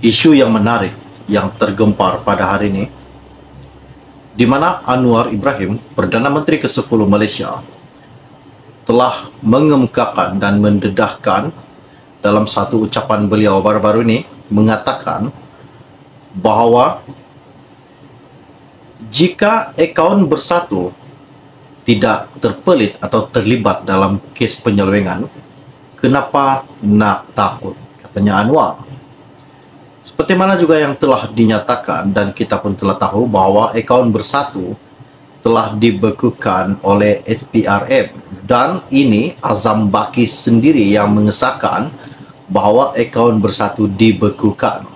Isu yang menarik yang tergempar pada hari ini, di mana Anwar Ibrahim, Perdana Menteri ke-10 Malaysia, telah mengemukakan dan mendedahkan dalam satu ucapan beliau baru-baru ini, mengatakan bahawa jika akaun Bersatu tidak terpelit atau terlibat dalam kes penyelewengan, kenapa nak takut, katanya Anwar. Seperti mana juga yang telah dinyatakan dan kita pun telah tahu bahawa akaun Bersatu telah dibekukan oleh SPRM, dan ini Azam Baki sendiri yang mengesahkan bahawa akaun Bersatu dibekukan.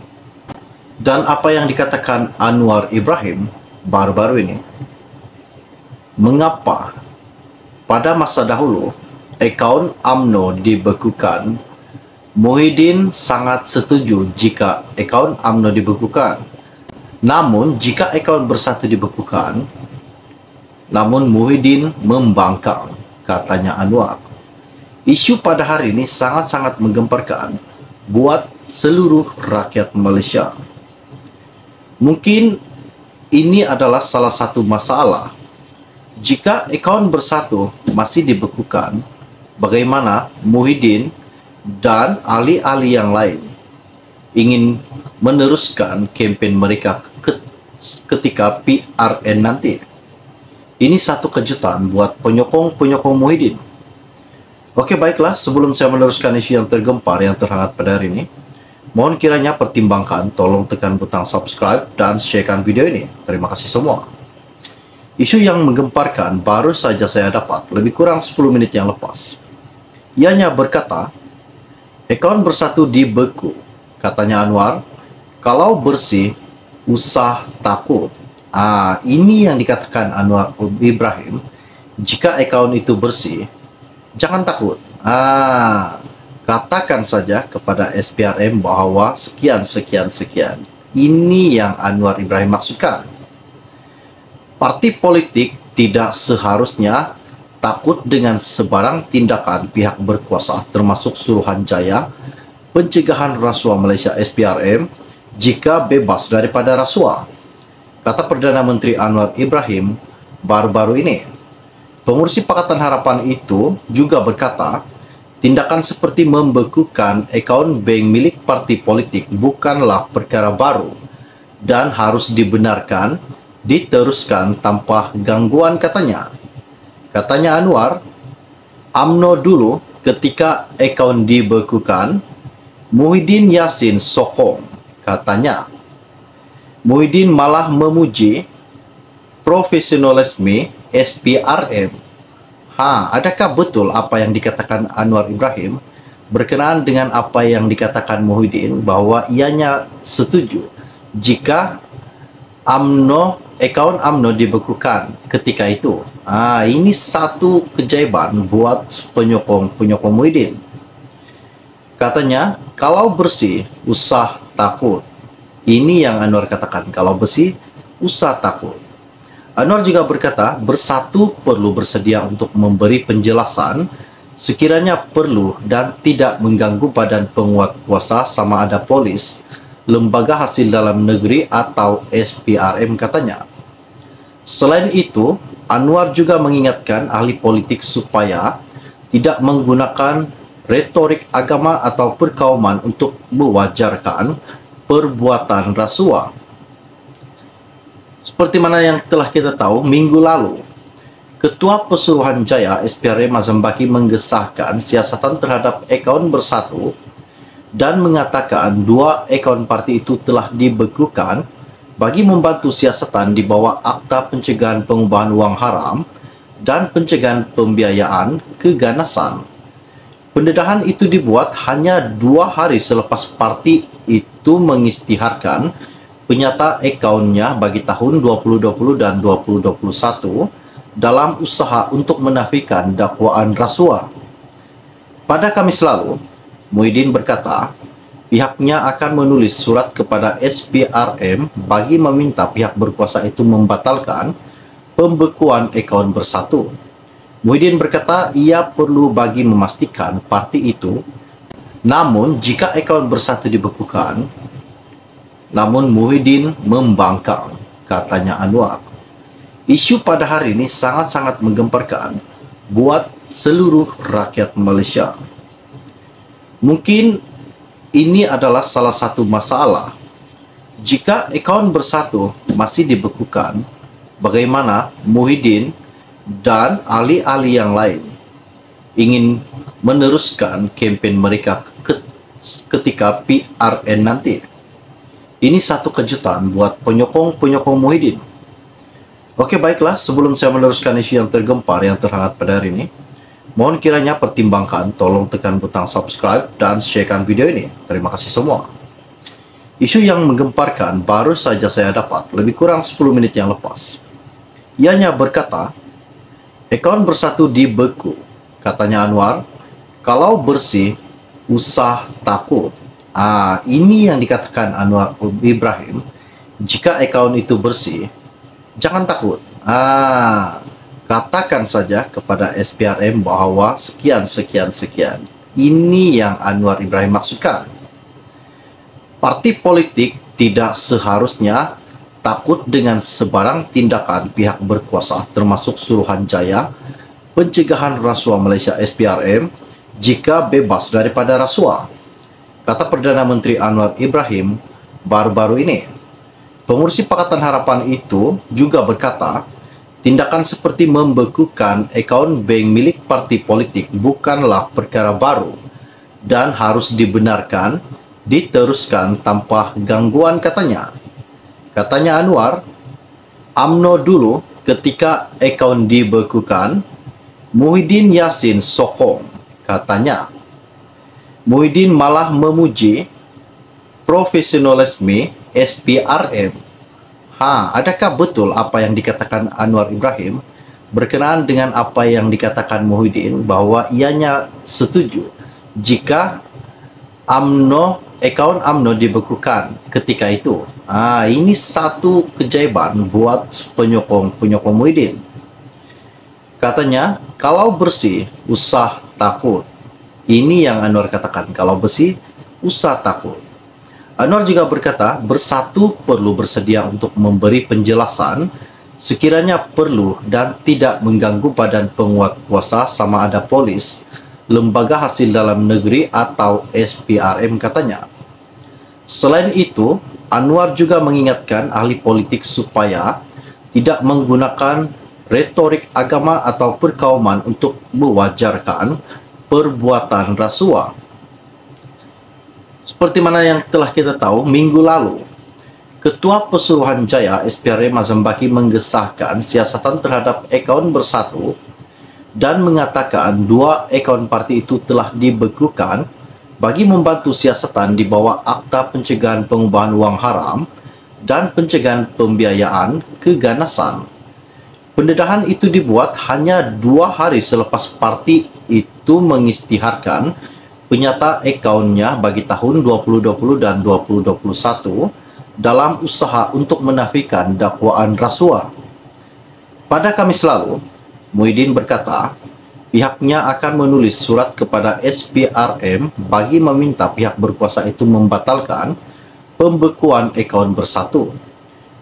Dan apa yang dikatakan Anwar Ibrahim baru-baru ini, mengapa pada masa dahulu akaun UMNO dibekukan, Muhyiddin sangat setuju jika akaun UMNO dibekukan. Namun jika akaun Bersatu dibekukan, namun Muhyiddin membangkang, katanya Anwar. Isu pada hari ini sangat-sangat menggemparkan buat seluruh rakyat Malaysia. Mungkin ini adalah salah satu masalah. Jika akaun Bersatu masih dibekukan, bagaimana Muhyiddin dan ahli-ahli yang lain ingin meneruskan kempen mereka ketika PRN nanti? Ini satu kejutan buat penyokong-penyokong Muhyiddin. Okey, baiklah, sebelum saya meneruskan isu yang tergempar yang terhangat pada hari ini, mohon kiranya pertimbangkan, tolong tekan butang subscribe dan sharekan video ini. Terima kasih semua. Isu yang menggemparkan baru saja saya dapat lebih kurang 10 menit yang lepas. Ianya berkata, akaun Bersatu dibeku, katanya Anwar. Kalau bersih, usah takut. Ini yang dikatakan Anwar Ibrahim. Jika akaun itu bersih, jangan takut. Katakan saja kepada SPRM bahawa sekian. Ini yang Anwar Ibrahim maksudkan. Parti politik tidak seharusnya takut dengan sebarang tindakan pihak berkuasa, termasuk Suruhanjaya Pencegahan Rasuah Malaysia SPRM, jika bebas daripada rasuah, kata Perdana Menteri Anwar Ibrahim baru-baru ini. Pengurusi Pakatan Harapan itu juga berkata, tindakan seperti membekukan akaun bank milik parti politik bukanlah perkara baru dan harus dibenarkan, diteruskan tanpa gangguan, katanya. Katanya Anwar, UMNO dulu ketika akaun dibekukan, Muhyiddin Yassin sokong, katanya. Muhyiddin malah memuji profesionalisme SPRM. Adakah betul apa yang dikatakan Anwar Ibrahim berkenaan dengan apa yang dikatakan Muhyiddin, bahawa ianya setuju jika akaun UMNO dibekukan ketika itu? Ini satu keajaiban buat penyokong Muhyiddin. Katanya, kalau bersih, usah takut. Ini yang Anwar katakan, kalau bersih, usah takut. Anwar juga berkata, Bersatu perlu bersedia untuk memberi penjelasan sekiranya perlu dan tidak mengganggu badan penguat kuasa sama ada polis, lembaga hasil dalam negeri atau SPRM, katanya. Selain itu, Anwar juga mengingatkan ahli politik supaya tidak menggunakan retorik agama atau perkauman untuk mewajarkan perbuatan rasuah. Seperti mana yang telah kita tahu, minggu lalu, Ketua Pesuruhanjaya SPRM Azam Baki mengesahkan siasatan terhadap akaun Bersatu dan mengatakan 2 akaun parti itu telah dibekukan bagi membantu siasatan di bawah Akta Pencegahan Pengubahan Wang Haram dan Pencegahan Pembiayaan Keganasan. Pendedahan itu dibuat hanya 2 hari selepas parti itu mengisytiharkan penyata akaunnya bagi tahun 2020 dan 2021 dalam usaha untuk menafikan dakwaan rasuah. Pada Khamis lalu, Muhyiddin berkata, pihaknya akan menulis surat kepada SPRM bagi meminta pihak berkuasa itu membatalkan pembekuan akaun Bersatu. Muhyiddin berkata ia perlu bagi memastikan parti itu, namun jika akaun Bersatu dibekukan, namun Muhyiddin membangkang, katanya Anwar. Isu pada hari ini sangat-sangat menggemparkan buat seluruh rakyat Malaysia. Mungkin ini adalah salah satu masalah. Jika akaun Bersatu masih dibekukan, bagaimana Muhyiddin dan ahli-ahli yang lain ingin meneruskan kempen mereka ketika PRN nanti? Ini satu kejutan buat penyokong-penyokong Muhyiddin. Oke, baiklah, sebelum saya meneruskan isu yang tergempar yang terhangat pada hari ini, mohon kiranya pertimbangkan, tolong tekan butang subscribe dan sharekan video ini. Terima kasih semua. Isu yang menggemparkan baru saja saya dapat lebih kurang 10 menit yang lepas. Ianya berkata, akaun Bersatu dibeku, katanya Anwar. Kalau bersih, usah takut. Ini yang dikatakan Anwar Ibrahim. Jika akaun itu bersih, jangan takut. Katakan saja kepada SPRM bahwa sekian. Ini yang Anwar Ibrahim maksudkan. Parti politik tidak seharusnya takut dengan sebarang tindakan pihak berkuasa, termasuk Suruhanjaya Pencegahan Rasuah Malaysia SPRM, jika bebas daripada rasuah, kata Perdana Menteri Anwar Ibrahim baru-baru ini. Pengurusi Pakatan Harapan itu juga berkata, tindakan seperti membekukan akaun bank milik parti politik bukanlah perkara baru dan harus dibenarkan, diteruskan tanpa gangguan, katanya. Katanya Anwar, UMNO dulu ketika akaun dibekukan, Muhyiddin Yassin sokong, katanya. Muhyiddin malah memuji profesionalisme SPRM. Adakah betul apa yang dikatakan Anwar Ibrahim berkenaan dengan apa yang dikatakan Muhyiddin, bahwa ianya setuju jika akaun UMNO dibekukan ketika itu? Ini satu keajaiban buat penyokong Muhyiddin. Katanya, kalau bersih, usah takut. Ini yang Anwar katakan, kalau bersih, usah takut. Anwar juga berkata, Bersatu perlu bersedia untuk memberi penjelasan sekiranya perlu dan tidak mengganggu badan penguat kuasa sama ada polis, lembaga hasil dalam negeri atau SPRM, katanya. Selain itu, Anwar juga mengingatkan ahli politik supaya tidak menggunakan retorik agama atau perkauman untuk mewajarkan perbuatan rasuah. Seperti mana yang telah kita tahu, minggu lalu, Ketua Pesuruhanjaya SPRM Azam Baki mengesahkan siasatan terhadap akaun Bersatu dan mengatakan 2 akaun parti itu telah dibekukan bagi membantu siasatan di bawah Akta Pencegahan Pengubahan Wang Haram dan Pencegahan Pembiayaan Keganasan. Pendedahan itu dibuat hanya 2 hari selepas parti itu mengisytiharkan penyata akaunnya bagi tahun 2020 dan 2021 dalam usaha untuk menafikan dakwaan rasuah. Pada Kamis lalu, Muhyiddin berkata, pihaknya akan menulis surat kepada SPRM bagi meminta pihak berkuasa itu membatalkan pembekuan akaun Bersatu.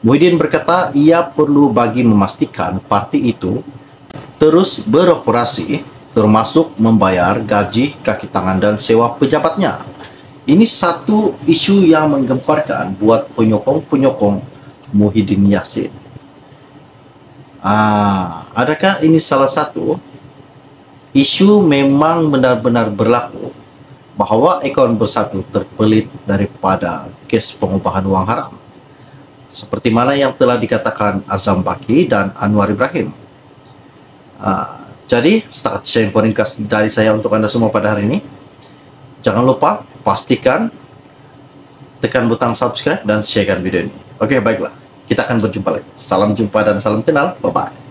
Muhyiddin berkata ia perlu bagi memastikan parti itu terus beroperasi, termasuk membayar gaji, kaki tangan dan sewa pejabatnya. Ini satu isu yang menggemparkan buat penyokong-penyokong Muhyiddin Yassin. Adakah ini salah satu isu memang benar-benar berlaku bahwa akaun Bersatu terpelit daripada kes pengubahan wang haram, seperti mana yang telah dikatakan Azam Baki dan Anwar Ibrahim? Jadi, setakat share info ringkas dari saya untuk Anda semua pada hari ini. Jangan lupa, pastikan tekan butang subscribe dan sharekan video ini. Oke, baiklah. Kita akan berjumpa lagi. Salam jumpa dan salam kenal. Bye-bye.